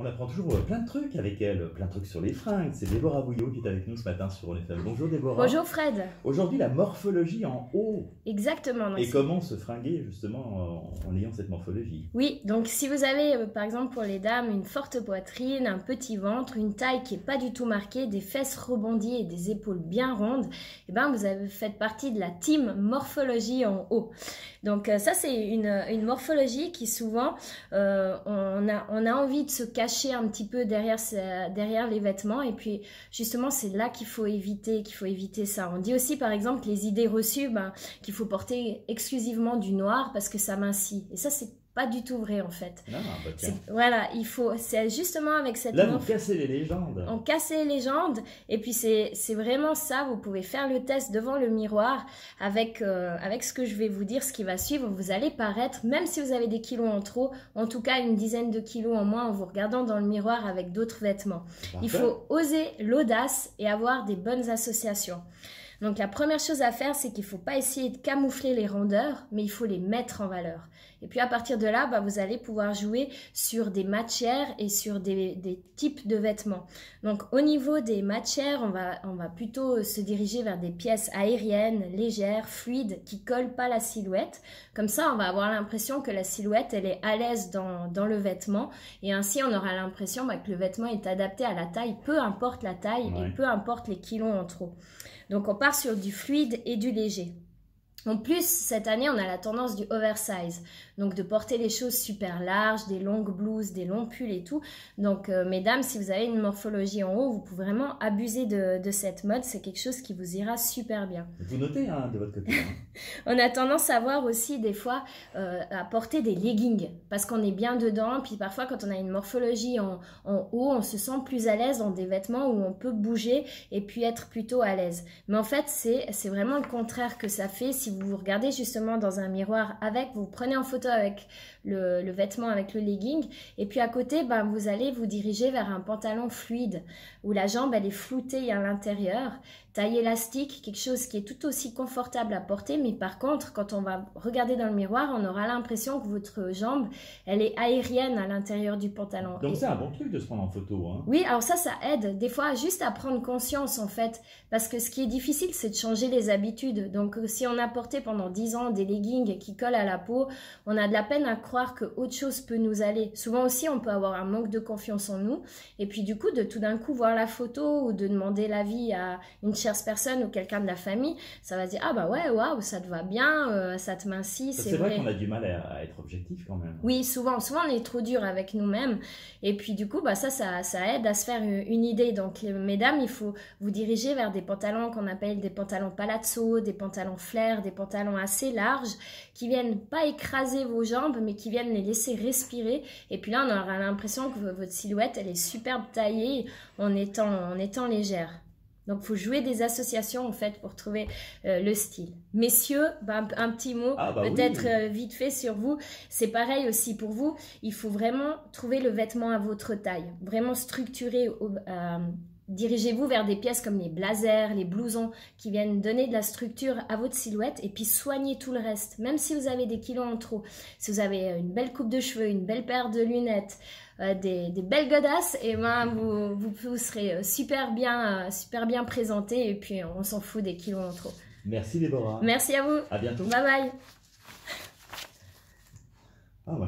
On apprend toujours plein de trucs avec elle, plein de trucs sur les fringues. C'est Déborah Bouillot qui est avec nous ce matin sur On FM. Bonjour Déborah. Bonjour Fred. Aujourd'hui, la morphologie en haut. Exactement. Et comment se fringuer justement en ayant cette morphologie. Oui, donc si vous avez par exemple pour les dames une forte poitrine, un petit ventre, une taille qui n'est pas du tout marquée, des fesses rebondies et des épaules bien rondes, eh ben vous faites partie de la team morphologie en haut. Donc ça c'est une morphologie qui souvent on a envie de se cacher un petit peu derrière les vêtements, et puis justement c'est là qu'il faut éviter ça. On dit aussi par exemple les idées reçues qu'il faut porter exclusivement du noir parce que ça mincit, et ça c'est pas du tout vrai en fait. Non, bah tiens. Voilà, c'est justement avec cette là vous cassez les légendes. On casse les légendes, et puis c'est vraiment ça. Vous pouvez faire le test devant le miroir avec ce que je vais vous dire, ce qui va suivre. Vous allez paraître, même si vous avez des kilos en trop, en tout cas une dizaine de kilos en moins en vous regardant dans le miroir avec d'autres vêtements. Parfait. Il faut oser l'audace et avoir des bonnes associations. Donc la première chose à faire, c'est qu'il ne faut pas essayer de camoufler les rondeurs, mais il faut les mettre en valeur. Et puis à partir de là, vous allez pouvoir jouer sur des matières et sur des types de vêtements. Donc au niveau des matières, on va plutôt se diriger vers des pièces aériennes, légères, fluides, qui ne collent pas la silhouette. Comme ça, on va avoir l'impression que la silhouette, elle est à l'aise dans le vêtement. Et ainsi, on aura l'impression que le vêtement est adapté à la taille, peu importe la taille et peu importe les kilos en trop. Donc on part sur du fluide et du léger. En plus, cette année, on a la tendance du oversize, donc de porter les choses super larges, des longues blouses, des longs pulls et tout. Donc, mesdames, si vous avez une morphologie en haut, vous pouvez vraiment abuser de cette mode. C'est quelque chose qui vous ira super bien. Vous notez de votre côté. On a tendance à voir aussi des fois à porter des leggings parce qu'on est bien dedans. Puis parfois, quand on a une morphologie en haut, on se sent plus à l'aise dans des vêtements où on peut bouger et puis être plutôt à l'aise. Mais en fait, c'est vraiment le contraire que ça fait. Si vous vous regardez justement dans un miroir vous prenez en photo avec le vêtement, avec le legging, et puis à côté, vous allez vous diriger vers un pantalon fluide où la jambe elle est floutée à l'intérieur, taille élastique, quelque chose qui est tout aussi confortable à porter, mais par contre, quand on va regarder dans le miroir, on aura l'impression que votre jambe, elle est aérienne à l'intérieur du pantalon. Donc c'est un bon truc de se prendre en photo. Oui, alors ça aide des fois juste à prendre conscience en fait, parce que ce qui est difficile, c'est de changer les habitudes. Donc si on a porté pendant 10 ans des leggings qui collent à la peau, on a de la peine à croire que autre chose peut nous aller. Souvent aussi, on peut avoir un manque de confiance en nous, et puis du coup, de tout d'un coup voir la photo ou de demander l'avis à une tierce personne ou quelqu'un de la famille, ça va se dire, ah bah ouais, waouh, ça te va bien, ça te mincit, c'est vrai qu'on a du mal à être objectif quand même. Oui, souvent on est trop dur avec nous-mêmes, et puis du coup, ça aide à se faire une idée. Donc mesdames, il faut vous diriger vers des pantalons qu'on appelle des pantalons palazzo, des pantalons flair, des pantalons assez larges, qui viennent pas écraser vos jambes, mais qui viennent les laisser respirer, et puis là on aura l'impression que votre silhouette elle est superbe taillée en étant légère. Donc, il faut jouer des associations, en fait, pour trouver le style. Messieurs, un petit mot, peut-être vite fait sur vous. C'est pareil aussi pour vous. Il faut vraiment trouver le vêtement à votre taille. Vraiment structurer. Dirigez-vous vers des pièces comme les blazers, les blousons, qui viennent donner de la structure à votre silhouette, et puis soignez tout le reste. Même si vous avez des kilos en trop, si vous avez une belle coupe de cheveux, une belle paire de lunettes, des belles godasses, et vous serez super bien présenté, et puis on s'en fout des kilos en trop. Merci Déborah. Merci à vous. À bientôt. Bye bye. Moi,